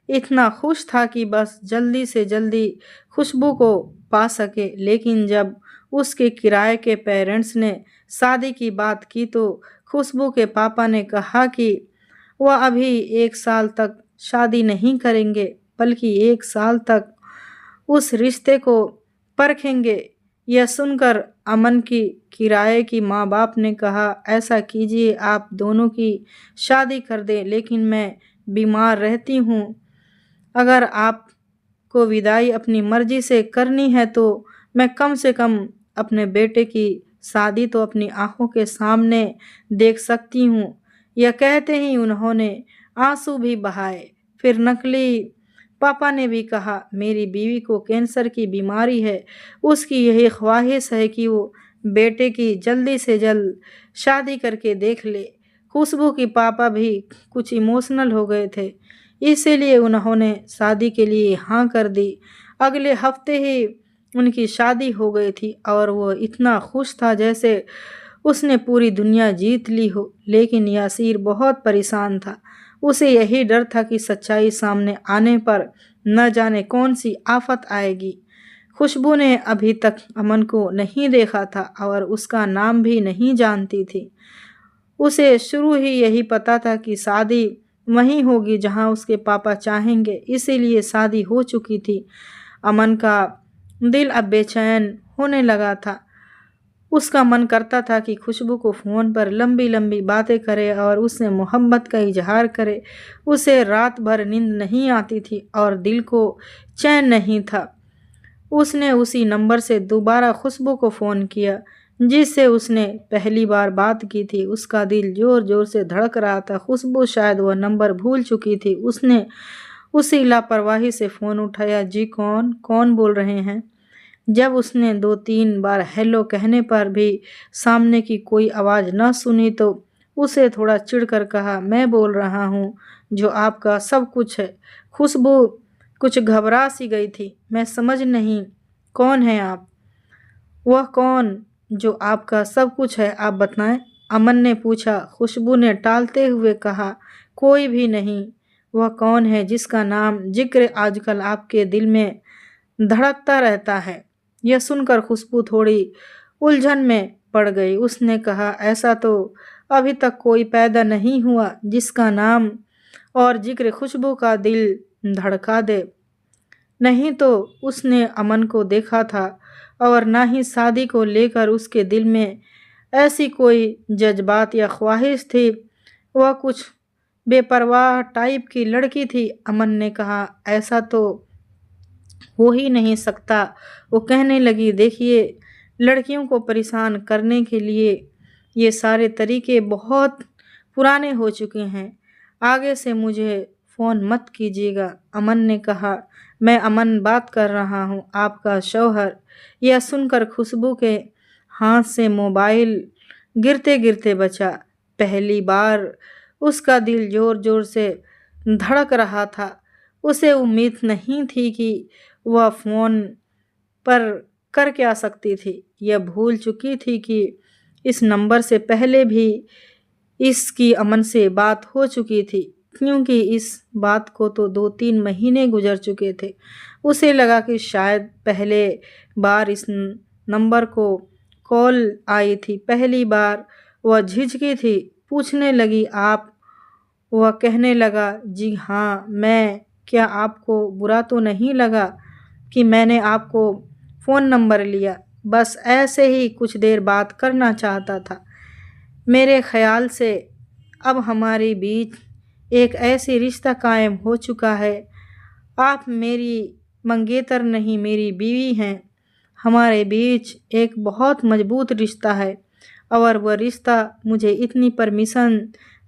इतना खुश था कि बस जल्दी से जल्दी खुशबू को पा सके, लेकिन जब उसके किराए के पेरेंट्स ने शादी की बात की तो खुशबू के पापा ने कहा कि वह अभी 1 साल तक शादी नहीं करेंगे, बल्कि 1 साल तक उस रिश्ते को परखेंगे। यह सुनकर अमन की किराए की माँ बाप ने कहा, ऐसा कीजिए आप दोनों की शादी कर दें, लेकिन मैं बीमार रहती हूँ। अगर आपको विदाई अपनी मर्जी से करनी है तो मैं कम से कम अपने बेटे की शादी तो अपनी आंखों के सामने देख सकती हूँ। यह कहते ही उन्होंने आंसू भी बहाए। फिर नकली पापा ने भी कहा, मेरी बीवी को कैंसर की बीमारी है, उसकी यही ख्वाहिश है कि वो बेटे की जल्दी से जल्द शादी करके देख ले। खुशबू के पापा भी कुछ इमोशनल हो गए थे, इसीलिए उन्होंने शादी के लिए हाँ कर दी। अगले हफ्ते ही उनकी शादी हो गई थी और वो इतना खुश था जैसे उसने पूरी दुनिया जीत ली हो। लेकिन यासिर बहुत परेशान था। उसे यही डर था कि सच्चाई सामने आने पर न जाने कौन सी आफत आएगी। खुशबू ने अभी तक अमन को नहीं देखा था और उसका नाम भी नहीं जानती थी। उसे शुरू ही यही पता था कि शादी वहीं होगी जहां उसके पापा चाहेंगे, इसीलिए शादी हो चुकी थी। अमन का दिल अब बेचैन होने लगा था। उसका मन करता था कि खुशबू को फ़ोन पर लंबी लंबी बातें करे और उससे मोहब्बत का इजहार करे। उसे रात भर नींद नहीं आती थी और दिल को चैन नहीं था। उसने उसी नंबर से दोबारा खुशबू को फ़ोन किया जिससे उसने पहली बार बात की थी। उसका दिल ज़ोर ज़ोर से धड़क रहा था। खुशबू शायद वह नंबर भूल चुकी थी। उसने उसी लापरवाही से फ़ोन उठाया। जी कौन बोल रहे हैं? जब उसने 2-3 बार हेलो कहने पर भी सामने की कोई आवाज़ न सुनी तो उसे थोड़ा चिढ़कर कहा, मैं बोल रहा हूँ जो आपका सब कुछ है। खुशबू कुछ घबरा सी गई थी। मैं समझ नहीं, कौन है आप? वह कौन जो आपका सब कुछ है, आप बताएं, अमन ने पूछा। खुशबू ने टालते हुए कहा, कोई भी नहीं। वह कौन है जिसका नाम जिक्र आजकल आपके दिल में धड़कता रहता है? यह सुनकर खुशबू थोड़ी उलझन में पड़ गई। उसने कहा, ऐसा तो अभी तक कोई पैदा नहीं हुआ जिसका नाम और जिक्र खुशबू का दिल धड़का दे। नहीं तो उसने अमन को देखा था और ना ही शादी को लेकर उसके दिल में ऐसी कोई जज्बात या ख्वाहिश थी। वह कुछ बेपरवाह टाइप की लड़की थी। अमन ने कहा, ऐसा तो हो ही नहीं सकता। वो कहने लगी, देखिए, लड़कियों को परेशान करने के लिए ये सारे तरीके बहुत पुराने हो चुके हैं। आगे से मुझे फ़ोन मत कीजिएगा। अमन ने कहा, मैं अमन बात कर रहा हूँ, आपका शौहर। यह सुनकर खुशबू के हाथ से मोबाइल गिरते गिरते बचा। पहली बार उसका दिल ज़ोर ज़ोर से धड़क रहा था। उसे उम्मीद नहीं थी कि वह फ़ोन पर कर क्या सकती थी। यह भूल चुकी थी कि इस नंबर से पहले भी इसकी अमन से बात हो चुकी थी, क्योंकि इस बात को तो 2-3 महीने गुजर चुके थे। उसे लगा कि शायद पहले बार इस नंबर को कॉल आई थी। पहली बार वह झिझकी थी। पूछने लगी, आप? वह कहने लगा, जी हाँ मैं। क्या आपको बुरा तो नहीं लगा कि मैंने आपको फ़ोन नंबर लिया? बस ऐसे ही कुछ देर बात करना चाहता था। मेरे ख़्याल से अब हमारे बीच एक ऐसी रिश्ता कायम हो चुका है। आप मेरी मंगेतर नहीं, मेरी बीवी हैं। हमारे बीच एक बहुत मजबूत रिश्ता है और वह रिश्ता मुझे इतनी परमिशन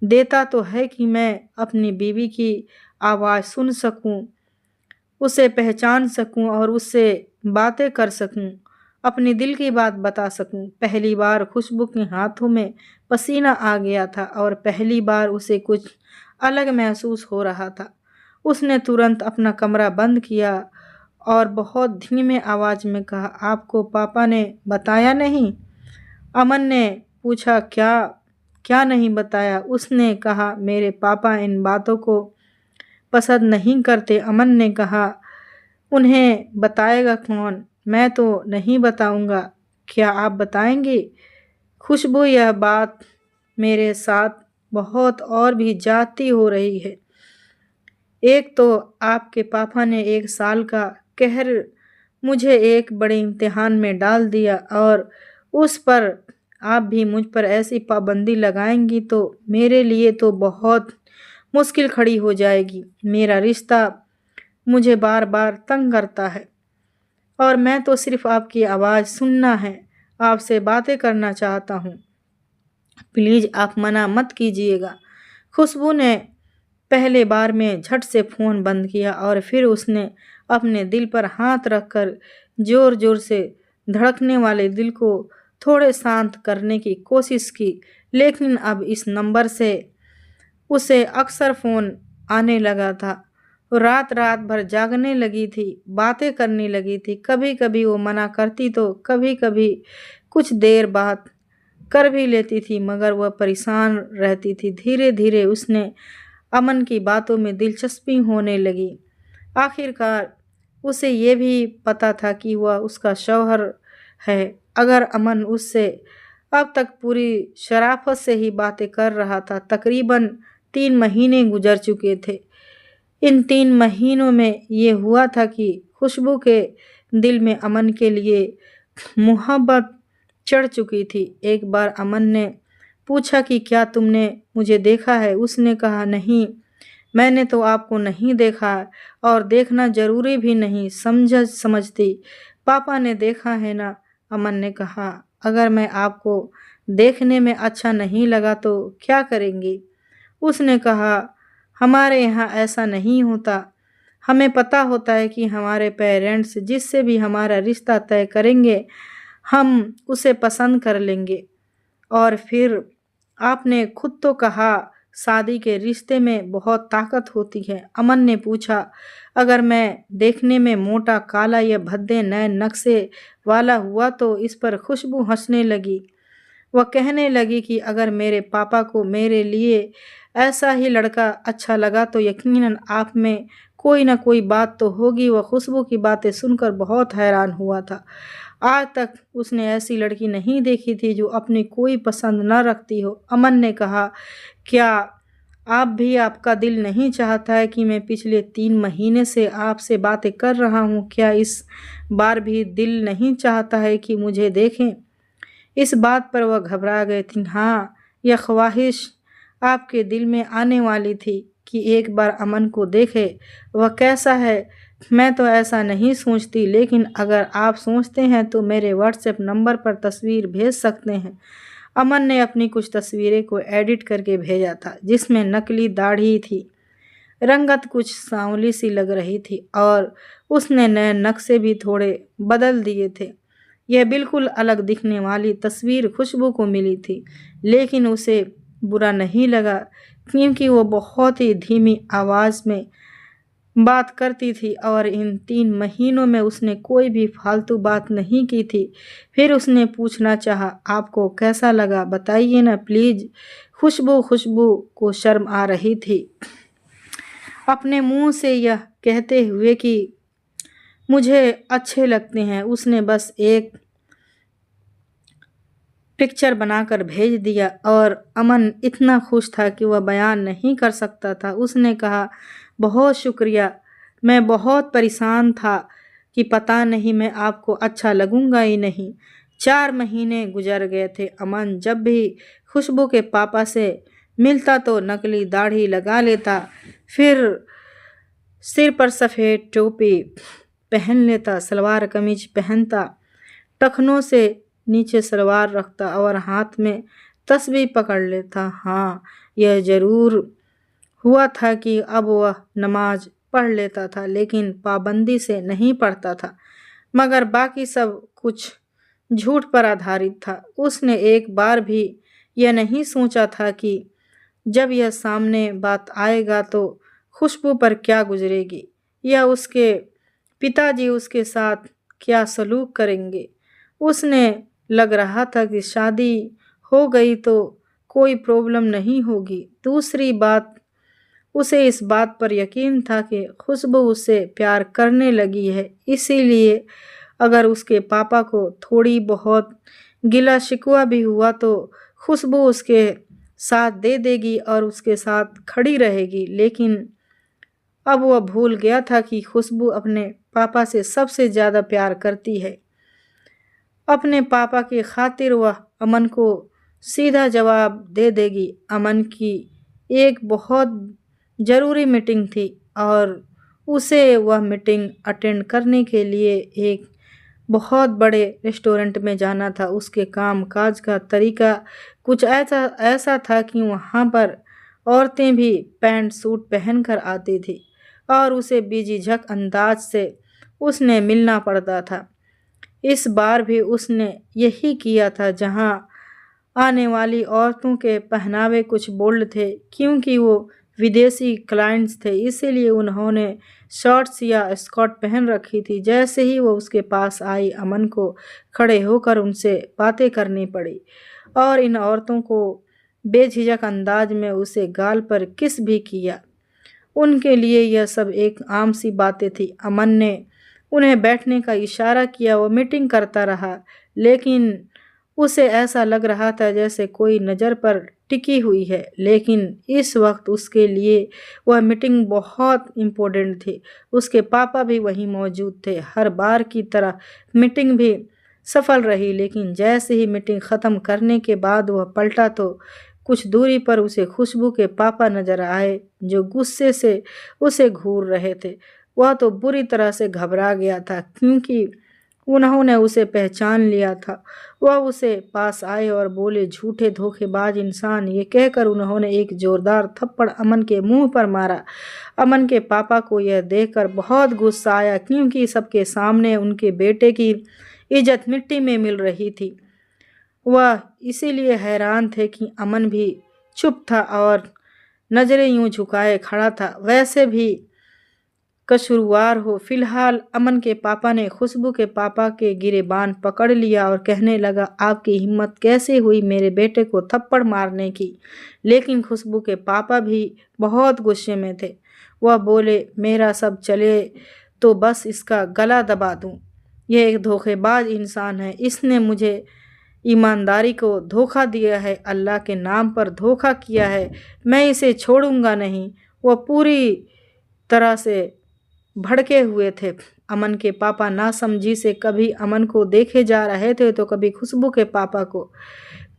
देता तो है कि मैं अपनी बीवी की आवाज़ सुन सकूं, उसे पहचान सकूं और उससे बातें कर सकूं, अपने दिल की बात बता सकूं। पहली बार खुशबू के हाथों में पसीना आ गया था और पहली बार उसे कुछ अलग महसूस हो रहा था। उसने तुरंत अपना कमरा बंद किया और बहुत धीमे आवाज़ में कहा, आपको पापा ने बताया नहीं? अमन ने पूछा, क्या क्या नहीं बताया? उसने कहा, मेरे पापा इन बातों को पसंद नहीं करते। अमन ने कहा, उन्हें बताएगा कौन? मैं तो नहीं बताऊंगा। क्या आप बताएंगी? खुशबू, यह बात मेरे साथ बहुत और भी जाती हो रही है। एक तो आपके पापा ने 1 साल का कहर मुझे एक बड़े इम्तिहान में डाल दिया और उस पर आप भी मुझ पर ऐसी पाबंदी लगाएंगी तो मेरे लिए तो बहुत मुश्किल खड़ी हो जाएगी। मेरा रिश्ता मुझे बार बार तंग करता है और मैं तो सिर्फ आपकी आवाज़ सुनना है, आपसे बातें करना चाहता हूँ। प्लीज़ आप मना मत कीजिएगा। खुशबू ने पहले बार में झट से फ़ोन बंद किया और फिर उसने अपने दिल पर हाथ रखकर ज़ोर ज़ोर से धड़कने वाले दिल को थोड़े शांत करने की कोशिश की। लेकिन अब इस नंबर से उसे अक्सर फ़ोन आने लगा था। रात रात भर जागने लगी थी, बातें करने लगी थी। कभी कभी वो मना करती तो कभी कभी कुछ देर बात कर भी लेती थी, मगर वह परेशान रहती थी। धीरे धीरे उसने अमन की बातों में दिलचस्पी होने लगी। आखिरकार उसे ये भी पता था कि वह उसका शौहर है। अगर अमन उससे अब तक पूरी शराफत से ही बातें कर रहा था। तकरीबन 3 महीने गुजर चुके थे। इन 3 महीनों में ये हुआ था कि खुशबू के दिल में अमन के लिए मोहब्बत चढ़ चुकी थी। एक बार अमन ने पूछा कि क्या तुमने मुझे देखा है? उसने कहा, नहीं, मैंने तो आपको नहीं देखा और देखना ज़रूरी भी नहीं समझती। पापा ने देखा है ना? अमन ने कहा, अगर मैं आपको देखने में अच्छा नहीं लगा तो क्या करेंगी? उसने कहा, हमारे यहाँ ऐसा नहीं होता। हमें पता होता है कि हमारे पेरेंट्स जिससे भी हमारा रिश्ता तय करेंगे हम उसे पसंद कर लेंगे और फिर आपने खुद तो कहा शादी के रिश्ते में बहुत ताकत होती है। अमन ने पूछा। अगर मैं देखने में मोटा, काला या भद्दे नए नक्शे वाला हुआ तो? इस पर खुशबू हंसने लगी। वह कहने लगी कि अगर मेरे पापा को मेरे लिए ऐसा ही लड़का अच्छा लगा तो यकीनन आप में कोई ना कोई बात तो होगी। वह खुशबू की बातें सुनकर बहुत हैरान हुआ था। आज तक उसने ऐसी लड़की नहीं देखी थी जो अपनी कोई पसंद न रखती हो। अमन ने कहा, क्या आप भी, आपका दिल नहीं चाहता है कि मैं पिछले 3 महीने से आपसे बातें कर रहा हूँ, क्या इस बार भी दिल नहीं चाहता है कि मुझे देखें? इस बात पर वह घबरा गए थी। हाँ, यह ख्वाहिश आपके दिल में आने वाली थी कि एक बार अमन को देखे, वह कैसा है। मैं तो ऐसा नहीं सोचती, लेकिन अगर आप सोचते हैं तो मेरे व्हाट्सएप नंबर पर तस्वीर भेज सकते हैं। अमन ने अपनी कुछ तस्वीरें को एडिट करके भेजा था, जिसमें नकली दाढ़ी थी, रंगत कुछ सांवली सी लग रही थी और उसने नए नक्शे भी थोड़े बदल दिए थे। यह बिल्कुल अलग दिखने वाली तस्वीर खुशबू को मिली थी, लेकिन उसे बुरा नहीं लगा क्योंकि वो बहुत ही धीमी आवाज़ में बात करती थी और इन 3 महीनों में उसने कोई भी फालतू बात नहीं की थी। फिर उसने पूछना चाहा, आपको कैसा लगा, बताइए ना प्लीज़। खुशबू को शर्म आ रही थी अपने मुंह से यह कहते हुए कि मुझे अच्छे लगते हैं। उसने बस एक पिक्चर बनाकर भेज दिया और अमन इतना खुश था कि वह बयान नहीं कर सकता था। उसने कहा, बहुत शुक्रिया, मैं बहुत परेशान था कि पता नहीं मैं आपको अच्छा लगूंगा ही नहीं। 4 महीने गुजर गए थे। अमन जब भी खुशबू के पापा से मिलता तो नकली दाढ़ी लगा लेता, फिर सिर पर सफ़ेद टोपी पहन लेता, सलवार कमीज पहनता, टखनों से नीचे सलवार रखता और हाथ में तस्बीह पकड़ लेता। हाँ, यह ज़रूर हुआ था कि अब वह नमाज पढ़ लेता था, लेकिन पाबंदी से नहीं पढ़ता था, मगर बाकी सब कुछ झूठ पर आधारित था। उसने एक बार भी यह नहीं सोचा था कि जब यह सामने बात आएगा तो खुशबू पर क्या गुजरेगी या उसके पिताजी उसके साथ क्या सलूक करेंगे। उसने लग रहा था कि शादी हो गई तो कोई प्रॉब्लम नहीं होगी। दूसरी बात, उसे इस बात पर यकीन था कि खुशबू उससे प्यार करने लगी है, इसीलिए अगर उसके पापा को थोड़ी बहुत गिला शिकवा भी हुआ तो खुशबू उसके साथ दे देगी और उसके साथ खड़ी रहेगी। लेकिन अब वह भूल गया था कि खुशबू अपने पापा से सबसे ज़्यादा प्यार करती है। अपने पापा की खातिर वह अमन को सीधा जवाब दे देगी। अमन की एक बहुत ज़रूरी मीटिंग थी और उसे वह मीटिंग अटेंड करने के लिए एक बहुत बड़े रेस्टोरेंट में जाना था। उसके काम काज का तरीका कुछ ऐसा था कि वहाँ पर औरतें भी पैंट सूट पहनकर आती थी और उसे बेझिझक अंदाज से उसने मिलना पड़ता था। इस बार भी उसने यही किया था। जहाँ आने वाली औरतों के पहनावे कुछ बोल्ड थे क्योंकि वो विदेशी क्लाइंट्स थे, इसीलिए उन्होंने शॉर्ट्स या स्कर्ट पहन रखी थी। जैसे ही वो उसके पास आई, अमन को खड़े होकर उनसे बातें करनी पड़ी और इन औरतों को बेझिझक अंदाज में उसे गाल पर किस भी किया। उनके लिए यह सब एक आम सी बातें थी। अमन ने उन्हें बैठने का इशारा किया। वो मीटिंग करता रहा, लेकिन उसे ऐसा लग रहा था जैसे कोई नज़र पर टिकी हुई है। लेकिन इस वक्त उसके लिए वह मीटिंग बहुत इम्पोर्टेंट थी। उसके पापा भी वहीं मौजूद थे। हर बार की तरह मीटिंग भी सफल रही, लेकिन जैसे ही मीटिंग ख़त्म करने के बाद वह पलटा तो कुछ दूरी पर उसे खुशबू के पापा नजर आए, जो गुस्से से उसे घूर रहे थे। वह तो बुरी तरह से घबरा गया था क्योंकि उन्होंने उसे पहचान लिया था। वह उसे पास आए और बोले, झूठे धोखेबाज इंसान। ये कहकर उन्होंने एक जोरदार थप्पड़ अमन के मुंह पर मारा। अमन के पापा को यह देखकर बहुत गुस्सा आया क्योंकि सबके सामने उनके बेटे की इज्जत मिट्टी में मिल रही थी। वह इसीलिए हैरान थे कि अमन भी चुप था और नजरें यूं झुकाए खड़ा था। वैसे भी कसूरवार हो। फिलहाल अमन के पापा ने खुशबू के पापा के गिरेबान पकड़ लिया और कहने लगा, आपकी हिम्मत कैसे हुई मेरे बेटे को थप्पड़ मारने की। लेकिन खुशबू के पापा भी बहुत गुस्से में थे। वह बोले, मेरा सब चले तो बस इसका गला दबा दूं। यह एक धोखेबाज इंसान है। इसने मुझे ईमानदारी को धोखा दिया है, अल्लाह के नाम पर धोखा किया है। मैं इसे छोड़ूंगा नहीं। वह पूरी तरह से भड़के हुए थे। अमन के पापा नासमझी से कभी अमन को देखे जा रहे थे तो कभी खुशबू के पापा को।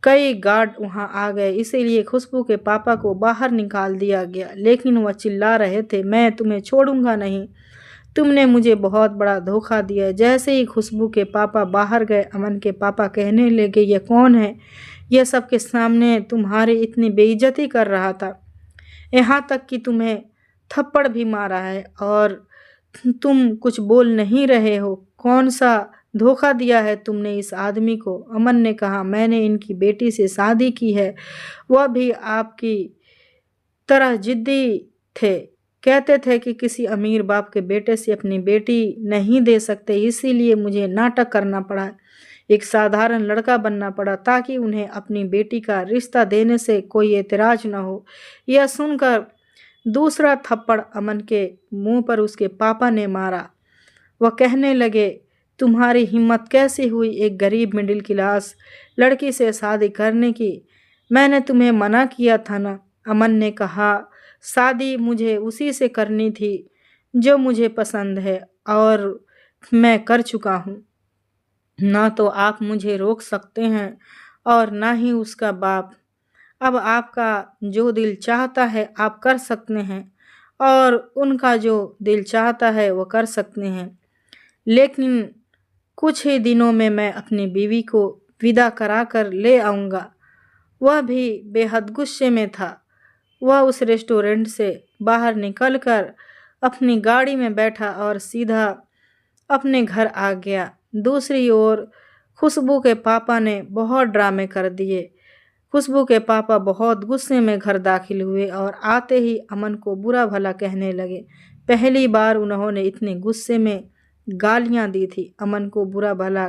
कई गार्ड वहां आ गए, इसीलिए खुशबू के पापा को बाहर निकाल दिया गया। लेकिन वह चिल्ला रहे थे, मैं तुम्हें छोड़ूंगा नहीं। तुमने मुझे बहुत बड़ा धोखा दिया। जैसे ही खुशबू के पापा बाहर गए, अमन के पापा कहने लगे, ये कौन है? यह सबके सामने तुम्हारी इतनी बेइज्जती कर रहा था, यहाँ तक कि तुम्हें थप्पड़ भी मारा है और तुम कुछ बोल नहीं रहे हो। कौन सा धोखा दिया है तुमने इस आदमी को? अमन ने कहा, मैंने इनकी बेटी से शादी की है। वह भी आपकी तरह जिद्दी थे। कहते थे कि किसी अमीर बाप के बेटे से अपनी बेटी नहीं दे सकते, इसीलिए मुझे नाटक करना पड़ा, एक साधारण लड़का बनना पड़ा ताकि उन्हें अपनी बेटी का रिश्ता देने से कोई एतराज न हो। यह सुनकर दूसरा थप्पड़ अमन के मुंह पर उसके पापा ने मारा। वह कहने लगे, तुम्हारी हिम्मत कैसे हुई एक गरीब मिडिल क्लास लड़की से शादी करने की? मैंने तुम्हें मना किया था ना। अमन ने कहा, शादी मुझे उसी से करनी थी जो मुझे पसंद है और मैं कर चुका हूँ। ना तो आप मुझे रोक सकते हैं और ना ही उसका बाप। अब आपका जो दिल चाहता है आप कर सकते हैं और उनका जो दिल चाहता है वो कर सकते हैं। लेकिन कुछ ही दिनों में मैं अपनी बीवी को विदा करा कर ले आऊँगा। वह भी बेहद गुस्से में था। वह उस रेस्टोरेंट से बाहर निकलकर अपनी गाड़ी में बैठा और सीधा अपने घर आ गया। दूसरी ओर खुशबू के पापा ने बहुत ड्रामे कर दिए। खुशबू के पापा बहुत गुस्से में घर दाखिल हुए और आते ही अमन को बुरा भला कहने लगे। पहली बार उन्होंने इतने गुस्से में गालियां दी थी। अमन को बुरा भला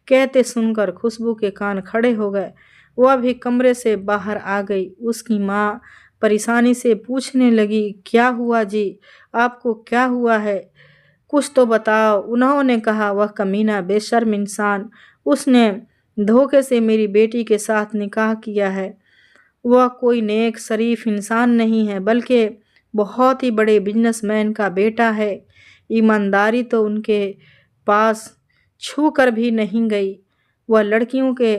कहते सुनकर खुशबू के कान खड़े हो गए। वह भी कमरे से बाहर आ गई। उसकी माँ परेशानी से पूछने लगी, क्या हुआ जी, आपको क्या हुआ है? कुछ तो बताओ। उन्होंने कहा, वह कमीना बेशर्म इंसान, उसने धोखे से मेरी बेटी के साथ निकाह किया है। वह कोई नेक शरीफ इंसान नहीं है, बल्कि बहुत ही बड़े बिजनेसमैन का बेटा है। ईमानदारी तो उनके पास छू कर भी नहीं गई। वह लड़कियों के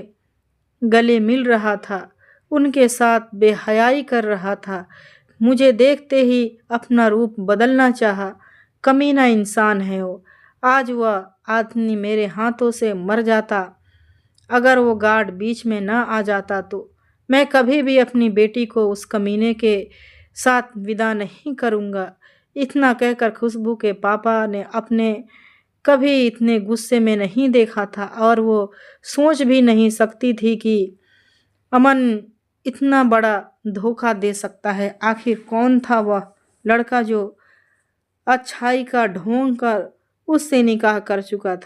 गले मिल रहा था, उनके साथ बेहयाई कर रहा था। मुझे देखते ही अपना रूप बदलना चाहा। कमीना इंसान है वो। आज वह आदमी मेरे हाथों से मर जाता। अगर वो गार्ड बीच में ना आ जाता तो मैं कभी भी अपनी बेटी को उस कमीने के साथ विदा नहीं करूँगा। इतना कहकर खुशबू के पापा ने अपने कभी इतने गुस्से में नहीं देखा था और वो सोच भी नहीं सकती थी कि अमन इतना बड़ा धोखा दे सकता है। आखिर कौन था वह लड़का जो अच्छाई का ढोंग कर उससे निकाह कर चुका था।